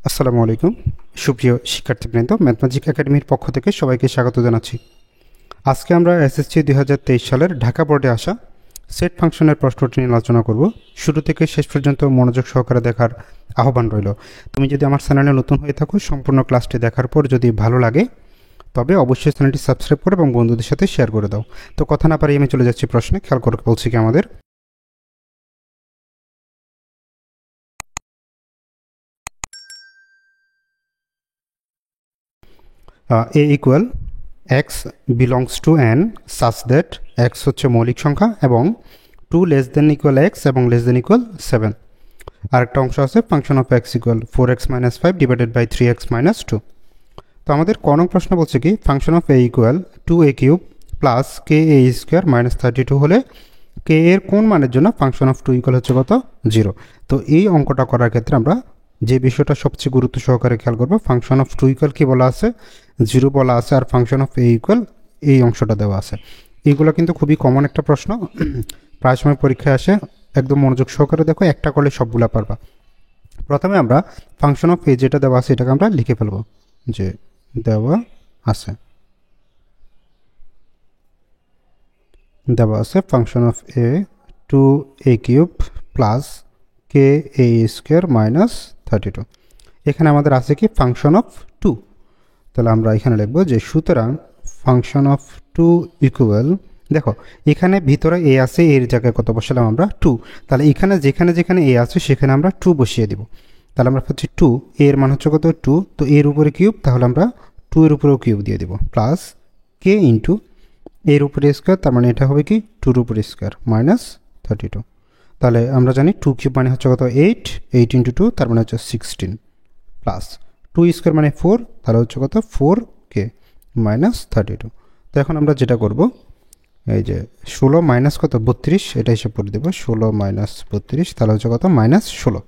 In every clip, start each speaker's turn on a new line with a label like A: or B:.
A: আসসালামু আলাইকুম সুপ্রিয় শিক্ষার্থীবৃন্দ, ম্যাথমেটিক একাডেমির পক্ষ থেকে সবাইকে স্বাগত জানাচ্ছি। আজকে আমরা এসএসসি 2023 সালের ঢাকা বোর্ডে আসা সেট ফাংশনের প্রশ্নটি নিয়ে আলোচনা করব। শুরু থেকে শেষ পর্যন্ত মনোযোগ সহকারে দেখার আহ্বান রইল। তুমি যদি আমার চ্যানেলে নতুন হয়ে থাকো, সম্পূর্ণ ক্লাসটি দেখার পর যদি ভালো লাগে তবে অবশ্যই চ্যানেলটি সাবস্ক্রাইব করো এবং বন্ধুদের সাথে শেয়ার করে দাও। তো কথা না পারি আমি চলে যাচ্ছি প্রশ্নে। খেয়াল করে বলছি কি আমাদের a equal x belongs to n such that x হচ্ছে মৌলিক সংখ্যা এবং 2 less than equal x এবং less than equal 7। আরেকটা অংশ আছে function of x equal 4x minus 5 divided by 3x minus 2। তো আমাদের ক নং প্রশ্ন বলছে কি function of a equal 2a cube plus K a square minus 32 হলে কে এর কোন মানের জন্য ফাংশন অফ 2 ইকুয়াল হচ্ছে কত 0। তো এই অঙ্কটা করার ক্ষেত্রে আমরা যে বিষয়টা সবচেয়ে গুরুত্ব সহকারে খেয়াল করবো, ফাংশন অফ 2 ইকুয়াল কি বলা আছে 0 বলা আছে, আর ফাংশন অফ a ইকুয়াল এই অংশটা দেওয়া আছে। এইগুলো কিন্তু খুবই কমন একটা প্রশ্ন, প্রায় সময় পরীক্ষায় আসে। একদম মনোযোগ সহকারে দেখো, একটা করলে সবগুলা পারবা। প্রথমে আমরা ফাংশন অফ a যেটা দেওয়া আছে এটাকে আমরা লিখে ফেলবো, যে দেওয়া আছে function of a 2a cube plus K a square minus 32। এখানে আমাদের আছে কি ফাংশন অফ 2। তাহলে আমরা এখানে লিখবো যে সুতরাং ফাংশন অফ 2 ইকুয়াল, দেখো এখানে ভিতরে a আছে, এর জায়গায় কত বসালাম আমরা 2। তাহলে এখানে যেখানে যেখানে a আছে সেখানে আমরা 2 বসিয়ে দিব। তাহলে আমরা পাচ্ছি 2, এর মান হচ্ছে কত 2, তো এর উপরে কিউব, তাহলে আমরা 2 এর উপরেও কিউব দিয়ে দিব প্লাস কে ইন্টু এর উপরে স্কোয়ার, তার মানে এটা হবে কি 2 এর উপরে স্কোয়ার মাইনাস 32। তাহলে আমরা জানি 2 কিউব মানে হচ্ছে কত 8, 8 ইন্টু 2 তার মানে হচ্ছে 16 প্লাস 2 স্কোয়ার মানে 4, তাহলে হচ্ছে কত 4k মাইনাস 32। তো এখন আমরা যেটা করব, এই যে 16 মাইনাস কত 32, এটা হিসাব করে দেবো। 16 মাইনাস 32 তাহলে হচ্ছে কত মাইনাস 16।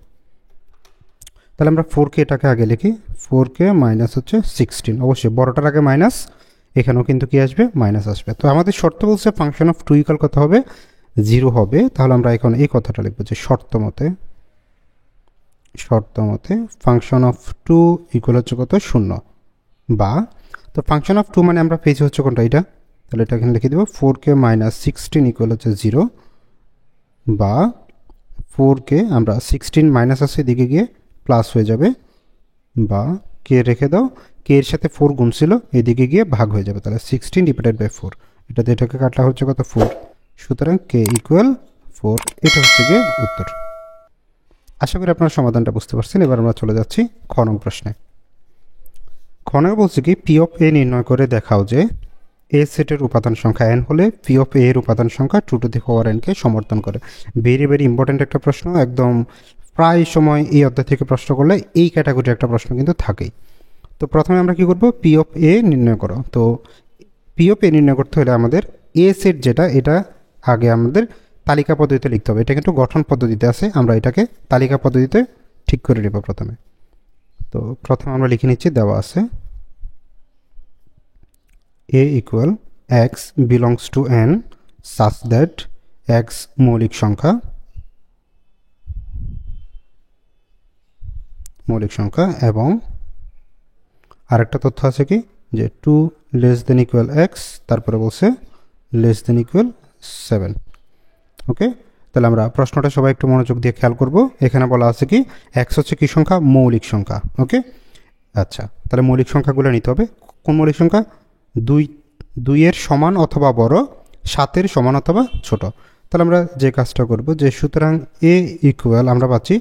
A: তাহলে আমরা 4k এটাকে আগে লিখি, 4k মাইনাস হচ্ছে 16, অবশ্যই বড়টার আগে মাইনাস, এখানেও কিন্তু কি আসবে মাইনাস আসবে। তো আমাদের শর্ত বলছে ফাংশন অফ 2 ইকুয়াল কত হবে 0 হবে। তাহলে আমরা এখন এই কথাটা লিখবো যে শর্ত মতে ফাংশন অফ 2 ইকুয়াল হচ্ছে কত 0, বা তো ফাংশন অফ 2 মানে আমরা পেয়েছি হচ্ছে কোনটা এটা, তাহলে এটা এখানে লিখে দেবো 4k মাইনাস 16 ইকুয়াল হচ্ছে 0, বা 4k আমরা 16 মাইনাস আছে এদিকে গিয়ে প্লাস হয়ে যাবে, বা কে রেখে দাও, কে এর সাথে 4 গুণ ছিল এদিকে গিয়ে ভাগ হয়ে যাবে, তাহলে 16 ডিভাইডেড বাই 4, এটা দিয়ে এটাকে কাটলা হচ্ছে কত 4। সুতরাং কে ইকুয়াল 4, এটা হচ্ছে গিয়ে উত্তর। আশা করি আপনারা সমাধানটা বুঝতে পারছেন। এবার আমরা চলে যাচ্ছি খ নং প্রশ্নে। খ নং বলছে কি পি অফ এ নির্ণয় করে দেখাও যে এ সেটের উপাদান সংখ্যা n হলে পি অফ এ এর উপাদান সংখ্যা 2 টু দি পাওয়ার n কে সমর্থন করে। ভেরি ভেরি ইম্পর্টেন্ট একটা প্রশ্ন, একদম প্রায় সময় এই অধ্যায় থেকে প্রশ্ন করলে এই ক্যাটাগরির একটা প্রশ্ন কিন্তু থাকেই। তো প্রথমে আমরা কি করব, পি অফ এ নির্ণয় করো। তো পি অফ এ নির্ণয় করতে হলে আমাদের এ সেট যেটা, এটা আগে আমাদের তালিকা পদ্ধতিতে লিখতে হবে। এটা কিন্তু গঠন পদ্ধতিতে আছে, আমরা এটাকে তালিকা পদ্ধতিতে ঠিক করে নেব প্রথমে। তো প্রথমে আমরা লিখে নিচ্ছি, দেওয়া আছে a equal x belongs to n such that x মৌলিক সংখ্যা এবং আরেকটা তথ্য আছে কি যে 2 লেস দেন ইকুয়াল x, তারপরে বলছে লেস দেন ইকুয়াল 7। ওকে, তাহলে আমরা প্রশ্নটা সবাই একটু মনোযোগ দিয়ে খেয়াল করব। এখানে বলা আছে কি x হচ্ছে কি সংখ্যা, মৌলিক সংখ্যা। ওকে, আচ্ছা, তাহলে মৌলিক সংখ্যাগুলো নিতে হবে। কোন মৌলিক সংখ্যা, 2 এর সমান অথবা বড়, 7 এর সমান অথবা ছোট। তাহলে আমরা যে কাজটা করব যে সুতরাং এ ইকুয়াল, আমরা পাচ্ছি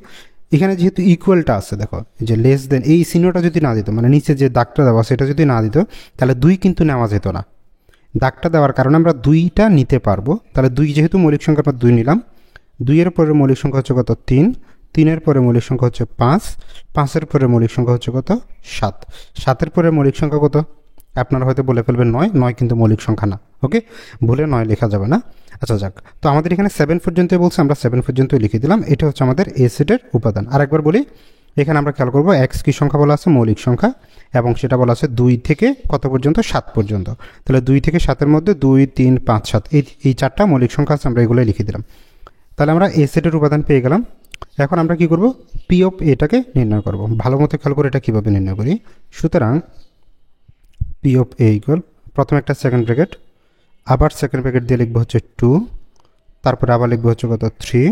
A: এখানে যেহেতু ইকুয়ালটা আছে, দেখো যে লেস দেন এই চিহ্নটা যদি না দিত, মানে নিচে যে দাগটা দেওয়া সেটা যদি না দিত, তাহলে 2 কিন্তু নেওয়া যেত না। দাগটা দেওয়ার কারণে আমরা 2টা নিতে পারবো। তাহলে 2 যেহেতু মৌলিক সংখ্যা, আমরা 2 নিলাম। 2 এর পরে মৌলিক সংখ্যা হচ্ছে কত 3, 3 এর পরে মৌলিক সংখ্যা হচ্ছে 5, 5 এর পরে মৌলিক সংখ্যা হচ্ছে কত 7, 7 এর পরে মৌলিক সংখ্যা কত, আপনারা হয়তো বলে ফেলবেন 9, 9 কিন্তু মৌলিক সংখ্যা না। ওকে, ভুলে 9 লেখা যাবে না। আচ্ছা যাক, তো আমাদের এখানে 7 পর্যন্তই বলছে, আমরা 7 পর্যন্তই লিখে দিলাম। এটা হচ্ছে আমাদের এ সেটের উপাদান। আরেকবার বলি, এখানে আমরা খেয়াল করবো x কি সংখ্যা বলা আছে, মৌলিক সংখ্যা, এবং সেটা বলা আছে 2 থেকে কত পর্যন্ত 7 পর্যন্ত। তাহলে 2 থেকে 7 এর মধ্যে 2, 3, 5, 7 এই 4টা মৌলিক সংখ্যা আছে, আমরা এগুলোই লিখে দিলাম। তাহলে আমরা এ সেটের উপাদান পেয়ে গেলাম। এখন আমরা কি করব, পি অফ এটাকে নির্ণয় করব। ভালো মতো খেয়াল করে এটা কীভাবে নির্ণয় করি। সুতরাং পি অফ এ ইকুয়াল, প্রথমে একটা সেকেন্ড ব্র্যাকেট, আবার সেকেন্ড ব্র্যাকেট দিয়ে লিখবো হচ্ছে 2, তারপরে আবার লিখবো হচ্ছে কত 3,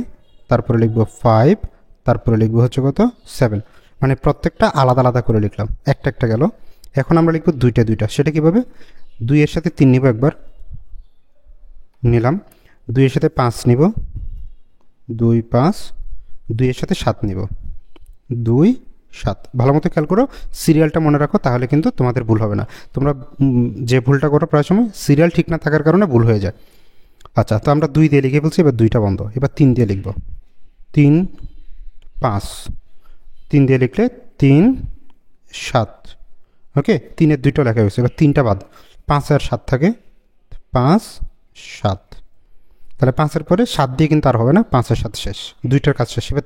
A: তারপরে লিখবো 5, তারপরে লিখবো হচ্ছে কত 7। মানে প্রত্যেকটা আলাদা আলাদা করে লিখলাম, একটা একটা গেল। এখন আমরা লিখবো দুইটা দুইটা। সেটা কীভাবে, 2 এর সাথে 3 নিব, একবার নিলাম, 2 এর সাথে 5 নিব, 2 5, 2 এর সাথে 7 নিব, 2 7। ভালো মতো খেয়াল করো, সিরিয়ালটা মনে রাখো, তাহলে কিন্তু তোমাদের ভুল হবে না। তোমরা যে ভুলটা করো প্রায় সময় সিরিয়াল ঠিক না থাকার কারণে ভুল হয়ে যায়। আচ্ছা, তো আমরা 2 দিয়ে লিখে ফেলছি, এবার 2টা বন্ধ, এবার 3 দিয়ে লিখব, 3 5, 3 দিয়ে লিখলে 3 7। ওকে, 3-এর 2টা লেখা হয়েছে, এবার 3টা বাদ, 5 আর 7 থাকে, 5 7। তাহলে 5-এর পরে 7 দিয়ে কিন্তু আর হবে না, 5 আর 7 শেষ, 2টার কাজ শেষ। এবার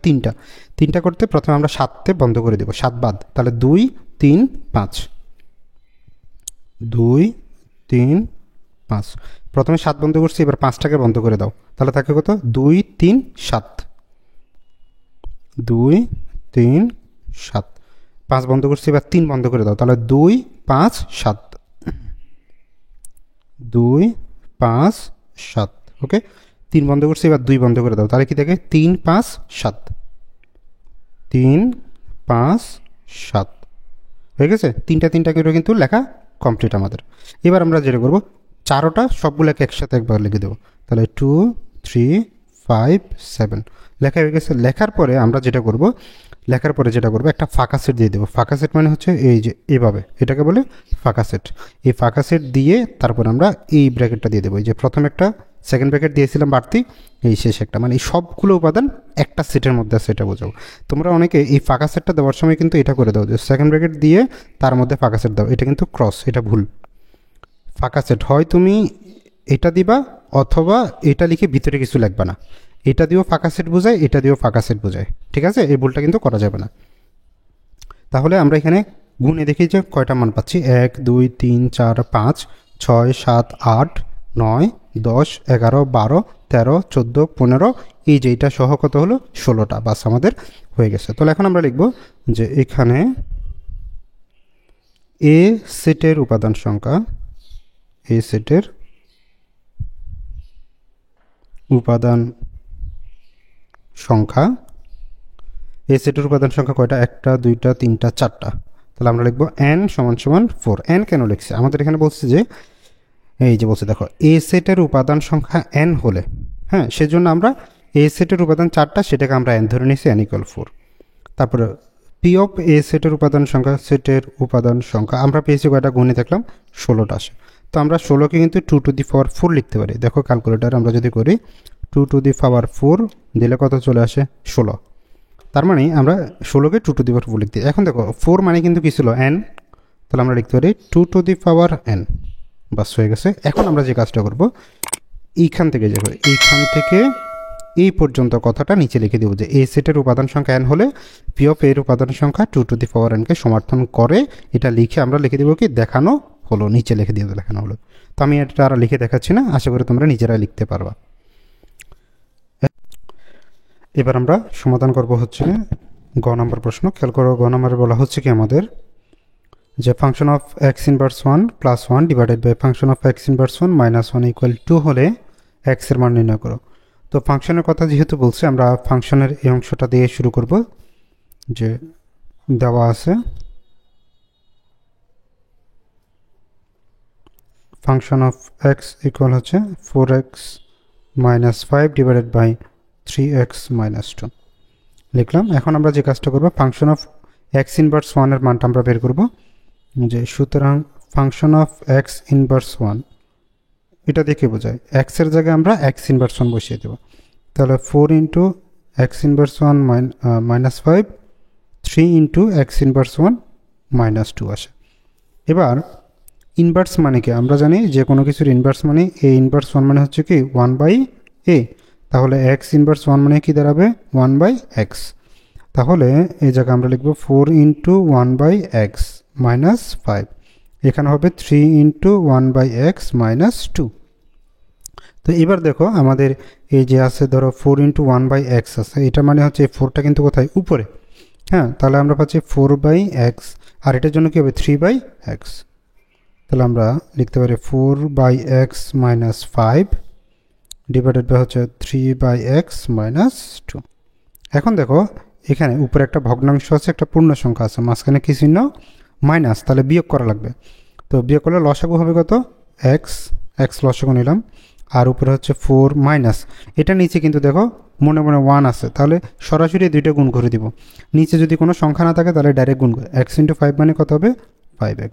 A: 3টা করতে প্রথমে আমরা 7তে বন্ধ করে দেবো, 7 বাদ, তাহলে 2 3 5, 2 3 5। প্রথমে 7 বন্ধ করছি, এবার 5টাকে বন্ধ করে দাও, তাহলে থাকে কত 2 3 7, 2 3 7। 5 বন্ধ করছি, এবার 3 বন্ধ করে দাও, তাহলে 2 5 7, 2 5 7। ওকে, 3 বন্ধ করছি, এবার 2 বন্ধ করে দাও, তাহলে কি থাকে 3 5 7, 3 5 7। হয়ে গেছে, 3টা করে কিন্তু লেখা কমপ্লিট আমাদের। এবার আমরা যেটা করবো, চারোটা সবগুলোকে একসাথে একবার লিখে দেবো, তাহলে 2 3 5 7 লেখা হয়ে গেছে। লেখার পরে আমরা যেটা করব, একটা ফাঁকা সেট দিয়ে দেবো। ফাঁকা সেট মানে হচ্ছে এই যে এভাবে, এটাকে বলে ফাঁকা সেট। এই ফাঁকা সেট দিয়ে তারপর আমরা এই ব্র্যাকেটটা দিয়ে দেবো, এই যে প্রথম একটা সেকেন্ড ব্র্যাকেট দিয়েছিলাম বাড়তি, এই শেষ একটা, মানে এই সবগুলো উপাদান একটা সেটের মধ্যে আছে, এটা বোঝাবো। তোমরা অনেকে এই ফাঁকা সেটটা দেওয়ার সময় কিন্তু এটা করে দাও যে সেকেন্ড ব্র্যাকেট দিয়ে তার মধ্যে ফাঁকা সেট দাও, এটা কিন্তু ক্রস, এটা ভুল। ফাঁকা সেট হয় তুমি এটা দিবা, অথবা এটা লিখে ভিতরে কিছু লিখবা না, এটা দিয়েও ফাঁকা সেট বোঝায়, এটা দিয়েও ফাঁকা সেট বোঝায়, ঠিক আছে? এই ভুলটা কিন্তু করা যাবে না। তাহলে আমরা এখানে গুণে দেখি যে কয়টা মান পাচ্ছি, 1 2 3 4 5 6 7 8 9 10 11 12 13 14 15, এই যে এটা সহ কত হলো 16টা, বাস আমাদের হয়ে গেছে। তাহলে এখন আমরা লিখব যে এখানে এ সেটের উপাদান সংখ্যা, এ সেটের উপাদান সংখ্যা, এ সেটের উপাদান সংখ্যা কয়টা, 1টা 2টা 3টা 4টা। তাহলে আমরা লিখবো n সমান সমান 4। n কেন লিখছি, আমাদের এখানে বলছে যে এই যে বলছে দেখো এ সেটের উপাদান সংখ্যা n হলে, হ্যাঁ, সেজন্য আমরা এ সেটের উপাদান 4টা, সেটাকে আমরা n ধরে নিয়েছি, n = 4। তারপরে পি অফ এ সেটের উপাদান সংখ্যা আমরা পেয়েছি কয়টা, গুণে দেখলাম 16টা আসে। তো আমরা 16কে কিন্তু 2 টু দি পাওয়ার 4 লিখতে পারি। দেখো ক্যালকুলেটার আমরা যদি করি 2 টু দি পাওয়ার 4 দিলে কত চলে আসে, 16। তার মানে আমরা 16কে 2 টু দি পাওয়ার 4 লিখতে। এখন দেখো 4 মানে কিন্তু কি ছিল, n, তাহলে আমরা লিখতে পারি 2 টু দি পাওয়ার n, বাস হয়ে গেছে। এখন আমরা যে কাজটা করব, এইখান থেকে এই পর্যন্ত কথাটা নিচে লিখে দেবো যে এই সেটের উপাদান সংখ্যা n হলে পি অফ এর উপাদান সংখ্যা 2 টু দি পাওয়ার n কে সমর্থন করে। এটা লিখে আমরা লিখে দেবো কি, দেখানো হলো, নিচে লিখে দিয়ে দেখানো হলো। তো আমি এটা আর লিখে দেখাচ্ছি না, আশা করি তোমরা নিজেরা লিখতে পারবা। এবার আমরা সমাধান করব হচ্ছে গ নম্বর প্রশ্ন। খেয়াল করো, গ নম্বরে বলা হচ্ছে কি আমাদের যে function of x inverse 1 plus 1 divided by function of x inverse 1 minus 1 equal 2 হলে এক্স এর মান নির্ণয় করো। তো ফাংশনের কথা যেহেতু বলছে, আমরা ফাংশনের এই অংশটা দিয়ে শুরু করব, যে দেওয়া আছে ফাংশন অফ এক্স ইকুয়াল হচ্ছে 4x minus 5 divided by 3x minus 2 লিখলাম। এখন আমরা যে কাজটা করব, ফাংশন অফ এক্স ইনভার্স 1 এর মানটা আমরা বের করব, যে সুতরাং ফাংশন অফ এক্স ইনভার্স 1 এটা দেখে বোঝায়, এক্স এর জায়গায় আমরা এক্স ইনভার্স 1 বসিয়ে দেব। তাহলে 4 into x inverse 1 minus 5, 3 into x inverse 1 minus 2 আসে। এবার ইনভার্স মানে কি, আমরা জানি যে কোনো কিছুর ইনভার্স মানে এ ইনভার্স 1 মানে হচ্ছে কি 1/a। তাহলে এক্স ইনভার্স 1 মানে কি দাঁড়াবে, 1/x। তাহলে এই জায়গায় আমরা লিখব 4 ইন্টু 1/x মাইনাস 5, এখানে হবে 3 ইন্টু 1/x মাইনাস 2। তো এবার দেখো আমাদের এই যে আছে ধরো 4 × 1/x আছে, এটা মানে হচ্ছে 4টা কিন্তু কোথায় উপরে, হ্যাঁ, তাহলে আমরা পাচ্ছি 4/x, আর এটার জন্য কি হবে 3/x। তাহলে আমরা লিখতে পারি 4/x - 5 ডিভাইডেড বাই হচ্ছে 3/x - 2। এখন দেখো এখানে উপরে একটা ভগ্নাংশ আছে, একটা পূর্ণ সংখ্যা আছে, মাঝখানে কি চিহ্ন মাইনাস, তাহলে বিয়োগ করা লাগবে। তো বিয়োগ করলে লসাগু হবে কত x লসাগু নিলাম, আর উপরে হচ্ছে 4 মাইনাস, এটা নিচে কিন্তু দেখো মনে মনে 1 আছে, তাহলে সরাসরি দুইটা গুণ করে দিব। নিচে যদি কোনো সংখ্যা না থাকে তাহলে ডাইরেক্ট গুণ করে, x × 5 মানে কত হবে 5x।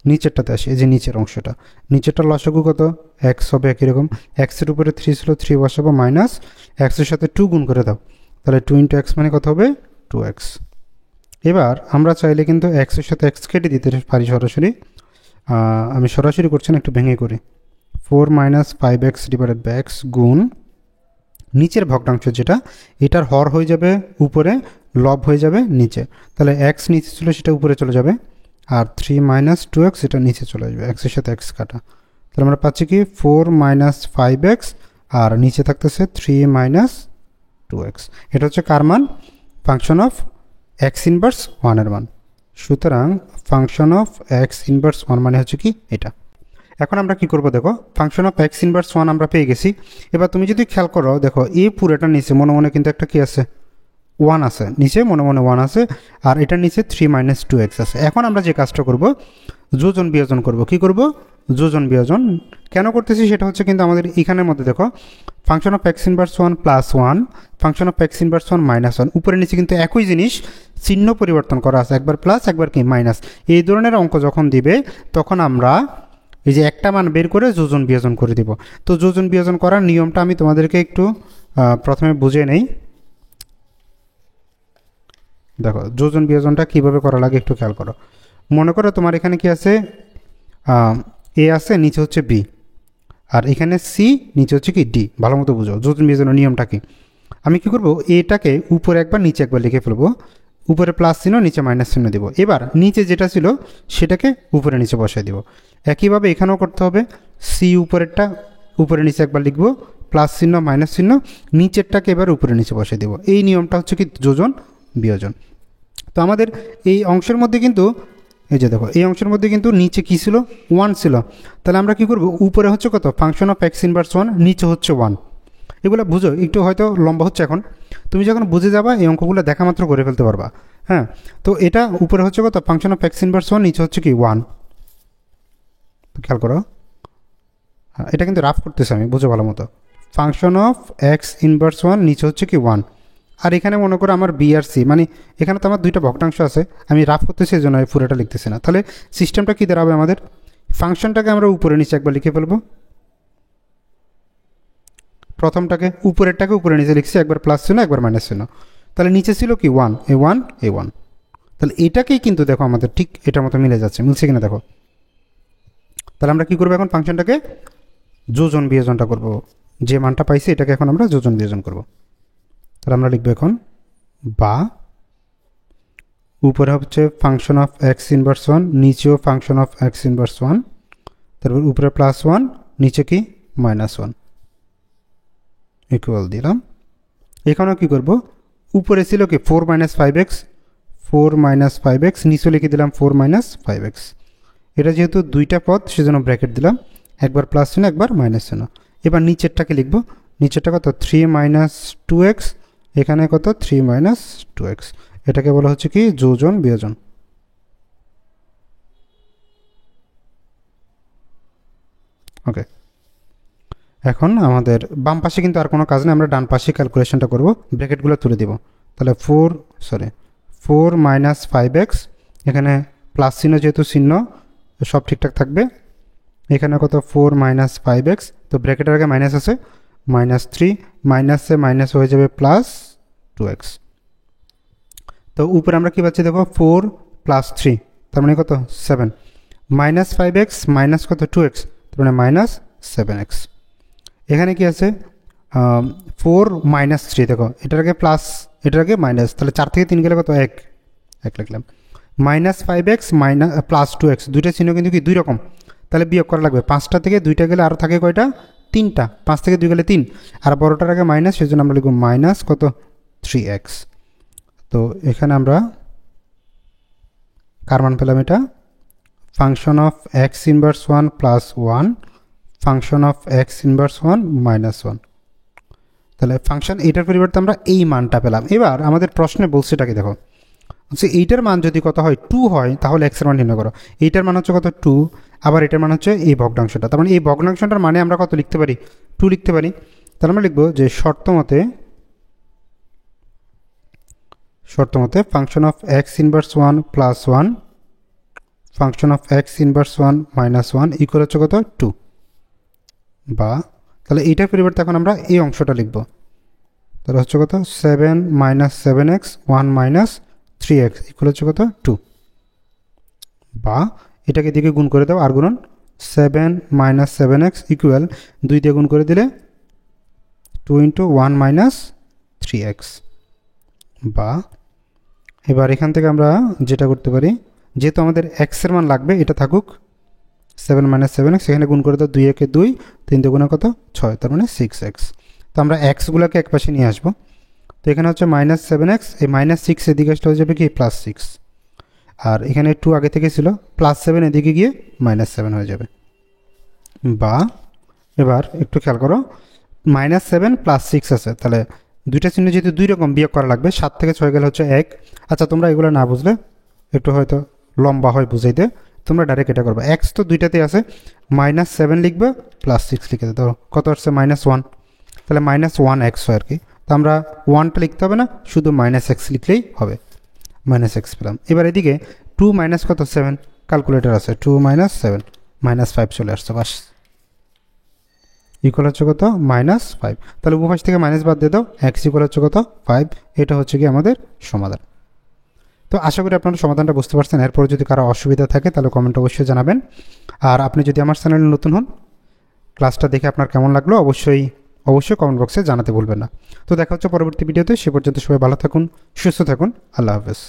A: নিচেরটাতে আসে, এই যে নিচের অংশটা, নিচেরটা লসাগু কত x হবে, একই রকম এর উপরে 3 ছিল 3 বসাবো, মাইনাস x এর সাথে 2 গুণ করে দাও, তাহলে 2 × x মানে কত হবে 2x। এবার আমরা চাইলে কিন্তু x এর সাথে x কেটে দিতে পারি সরাসরি, আমি সরাসরি করছি না, একটু ভেঙে করি। 4 - 5x ডিভাইডেড বাই x গুণ নিচের ভগ্নাংশ যেটা, এটার হর হয়ে যাবে উপরে, লব হয়ে যাবে নিচে, তাহলে x নিচে ছিল সেটা উপরে চলে যাবে, আর 3 - 2x এটা নিচে চলে আসবে, x এর সাথে x কাটা। তাহলে আমরা পাচ্ছি কি 4 - 5x, আর নিচে থাকতেছে 3 - 2x। এটা হচ্ছে কার মান, ফাংশন অফ x ইনভার্স 1 এর মান। সুতরাং ফাংশন অফ x ইনভার্স 1 মানে হচ্ছে কি এটা। এখন আমরা কি করব, দেখো ফাংশন অফ x ইনভার্স 1 আমরা পেয়ে গেছি। এবার তুমি যদি খেয়াল করো, দেখো এই পুরোটা নিচে মনে মনে কিন্তু একটা কি আছে 1 আছে, নিচে মনে মনে 1 আছে, আর এটার নিচে 3 - 2x আছে। এখন আমরা যে কাজটা করব, যোজন বিয়োজন করব। কি করব, যোজন বিয়োজন। কেন করতেছি সেটা হচ্ছে কিন্তু আমাদের এখানের মধ্যে দেখো function of x inverse 1 plus 1, function of x inverse 1 minus 1, উপরে নিচে কিন্তু একই জিনিস, চিহ্ন পরিবর্তন করা আছে, একবার প্লাস একবার কি মাইনাস। এই ধরনের অঙ্ক যখন দিবে তখন আমরা এই যে একটা মান বের করে যোজন বিয়োজন করে দিব। তো যোজন বিয়োজন করার নিয়মটা আমি তোমাদেরকে একটু প্রথমে বুঝিয়ে নেই। দেখো যোজন বিয়োজনটা কিভাবে করা লাগে একটু খেয়াল করো। মনে করো তোমার এখানে কি আছে, এ আছে, নিচে হচ্ছে বি, আর এখানে সি, নিচে হচ্ছে কি ডি। ভালো মতো বুঝো যোজন বিয়োজনের নিয়মটা কি। আমি কি করব, এটাকে উপরে একবার নিচে একবার লিখে ফেলবো, উপরে প্লাস চিহ্ন নিচে মাইনাস চিহ্ন দেবো। এবার নিচে যেটা ছিল সেটাকে উপরে নিচে বসাই দিব। একইভাবে এখানেও করতে হবে, সি উপরেরটা উপরে নিচে একবার লিখবো, প্লাস চিহ্ন মাইনাস চিহ্ন, নিচেরটাকে এবার উপরে নিচে বসাই দেবো। এই নিয়মটা হচ্ছে কি যোজন বিয়োজন। তো আমাদের এই অংশের মধ্যে কিন্তু এই যে দেখো এই অংশের মধ্যে কিন্তু নিচে কী ছিল 1 ছিল, তাহলে আমরা কি করব, উপরে হচ্ছে কত ফাংশন অফ x ইনভার্স 1, নিচে হচ্ছে 1। এগুলো বুঝো, একটু হয়তো লম্বা হচ্ছে এখন, তুমি যখন বুঝে যাবা এই অঙ্কগুলো দেখা মাত্র করে ফেলতে পারবা। হ্যাঁ, তো এটা উপরে হচ্ছে কত ফাংশন অফ x ইনভার্স 1, নিচে হচ্ছে কি 1। খেয়াল করো, হ্যাঁ এটা কিন্তু রাফ করতেছে আমি, বুঝো ভালো মতো। ফাংশন অফ x ইনভার্স 1, নিচে হচ্ছে কি 1, আর এখানে মনে করো আমার বি আর সি, মানে এখানে তো আমার দুইটা ভগ্নাংশ আছে, আমি রাফ করতেছি এই জন্য পুরোটা লিখতেছি না। তাহলে সিস্টেমটা কী দাঁড়াবে, আমাদের ফাংশনটাকে আমরা উপরে নিচে একবার লিখে ফেলবো। প্রথমটাকে উপরেরটাকে উপরে নিচে লিখছি, একবার প্লাস চিহ্ন একবার মাইনাস চিহ্ন, তাহলে নিচে ছিল কি 1, A1 A1। তাহলে এটাকেই কিন্তু দেখো আমাদের ঠিক এটার মতো মিলে যাচ্ছে, মিলছে কিনা দেখো। তাহলে আমরা কী করবো, এখন ফাংশনটাকে যোজন বিয়োজনটা করব, যে মানটা পাইছি এটাকে এখন আমরা যোজন বিয়োজন করব। তাহলে আমরা লিখবো এখন বা উপরে হচ্ছে ফাংশন অফ x ইনভার্স 1, নিচেও ফাংশন অফ x ইনভার্স 1, তারপর উপরে প্লাস 1, নিচে কি -1 ইকুয়াল দিলাম। এখানেও কি করব, উপরে ছিল কি 4 - 5x, 4 - 5x, নিচে লিখে দিলাম 4 - 5x। এটা যেহেতু দুইটা পদ সেজন্য ব্র্যাকেট দিলাম, একবার প্লাস চিহ্ন একবার মাইনাস চিহ্ন। এবার নিচেরটাকে লিখব, নিচেরটা কত 3 - 2x, এখানে কত 3 - 2x। এটাকে বলা হচ্ছে কি যোজন বিয়োজন। ওকে, এখন আমাদের বাম পাশে কিন্তু আর কোনো কাজ নেই, আমরা ডান পাশে ক্যালকুলেশনটা করব, ব্র্যাকেটগুলো তুলে দিব। তাহলে 4 - 5x, এখানে প্লাস চিহ্ন যেহেতু চিহ্ন সব ঠিকঠাক থাকবে। এখানে কত 4 - 5x, তো ব্র্যাকেটের আগে মাইনাস আছে, -3, মাইনাসে মাইনাস হয়ে যাবে +2x। তো উপরে আমরা কী পাচ্ছি দেখো 4 + 3, তার মানে কত 7, -5x মাইনাস কত 2x, তার মানে -7x। এখানে কি আছে 4 - 3, দেখো এটার আগে প্লাস এটার আগে মাইনাস, তাহলে 4 থেকে 3 গেলে কত 1 লিখলাম। -5x +2x, দুইটা চিহ্ন কিন্তু কি দুই রকম, তাহলে বিয়োগ করা লাগবে। 5টা থেকে 2টা গেলে আরও থাকে কয়টা 3টা, 5 থেকে 2 গেলে 3, আর বড়টার আগে মাইনাস, সেজন্য আমরা লিখব মাইনাস কত 3x। তো এখানে আমরা কার মান পেলাম, এটা function of x inverse 1 plus 1 function of x inverse 1 minus 1। তাহলে ফাংশন এইটার পরিবর্তে আমরা এই মানটা পেলাম। এবার আমাদের প্রশ্নে বলছে এটাকে দেখো, হচ্ছে এইটার মান যদি কত হয় 2 হয়, তাহলে x এর মান নির্ণয় করো। এইটার মান হচ্ছে কত 2, আবার এটার মান হচ্ছে এই ভগ্নাংশটা, তার মানে এই ভগ্নাংশটার মানে আমরা কত লিখতে পারি, 2 লিখতে পারি। তাহলে আমরা লিখব যে শর্ত মতে function of x inverse 1 plus 1 function of x inverse 1 minus 1 equal হচ্ছে কত 2। বা তাহলে এইটার পরিবর্তে এখন আমরা এই অংশটা লিখব, তাহলে হচ্ছে কত 7 minus 7x 1 minus 3x equal হচ্ছে কত 2। বা এটাকে দিকে গুণ করে দাও, আর গুণন 7 মাইনাস 7x ইকুয়াল 2 দিয়ে গুণ করে দিলে 2 ইন্টু 1 মাইনাস 3x। বা এবার এখান থেকে আমরা যেটা করতে পারি, যেহেতু আমাদের x এর মান লাগবে, এটা থাকুক 7 মাইনাস 7x, এখানে গুণ করে দাও 2 একে 2, 3 দিয়ে গুণে কত 6, তার মানে 6x। তো আমরা এক্সগুলোকে এক পাশে নিয়ে আসবো। তো এখানে হচ্ছে মাইনাস 7x, এই মাইনাস 6 এদিকে আসলে হয়ে যাবে কি প্লাস 6, আর এখানে 2 আগে থেকে ছিল, প্লাস 7 এদিকে গিয়ে মাইনাস 7 হয়ে যাবে। বা এবার একটু খেয়াল করো, মাইনাস 7 প্লাস 6 আছে, তাহলে দুইটা চিহ্ন যেহেতু 2 রকম বিয়োগ করা লাগবে, 7 থেকে 6 গেলে হচ্ছে 1। আচ্ছা তোমরা এগুলো না বুঝলে একটু হয়তো লম্বা হয় বুঝাইতে, তোমরা ডাইরেক্ট এটা করবে, এক্স তো দুইটাতেই আছে, মাইনাস 7 লিখবে প্লাস 6 লিখে দেবে, কত আসছে মাইনাস 1, তাহলে মাইনাস 1x হয় আর কি। তো আমরা 1টা লিখতে হবে না, শুধু মাইনাস এক্স লিখলেই হবে, মাইনাস এক্স পেলাম। এবার এদিকে 2 মাইনাস কত 7, ক্যালকুলেটর আছে, 2 মাইনাস 7 মাইনাস 5 চলে আসছে, বাস ইকুয়াল হচ্ছে কত মাইনাস 5। তাহলে উভয় থেকে মাইনাস বাদ দিয়ে দাও, এক্স ইকুয়াল হচ্ছে কত 5। এটা হচ্ছে কি আমাদের সমাধান। তো আশা করি আপনারা সমাধানটা বুঝতে পারছেন। এরপর যদি কারো অসুবিধা থাকে তাহলে কমেন্ট অবশ্যই জানাবেন। আর আপনি যদি আমার চ্যানেলে নতুন হন, ক্লাসটা দেখে আপনার কেমন লাগলো অবশ্যই কমেন্ট বক্সে জানাতে ভুলবেন না। তো দেখা হচ্ছে পরবর্তী ভিডিওতে, সে পর্যন্ত সবাই ভালো থাকুন, সুস্থ থাকুন, আল্লাহ হাফেজ।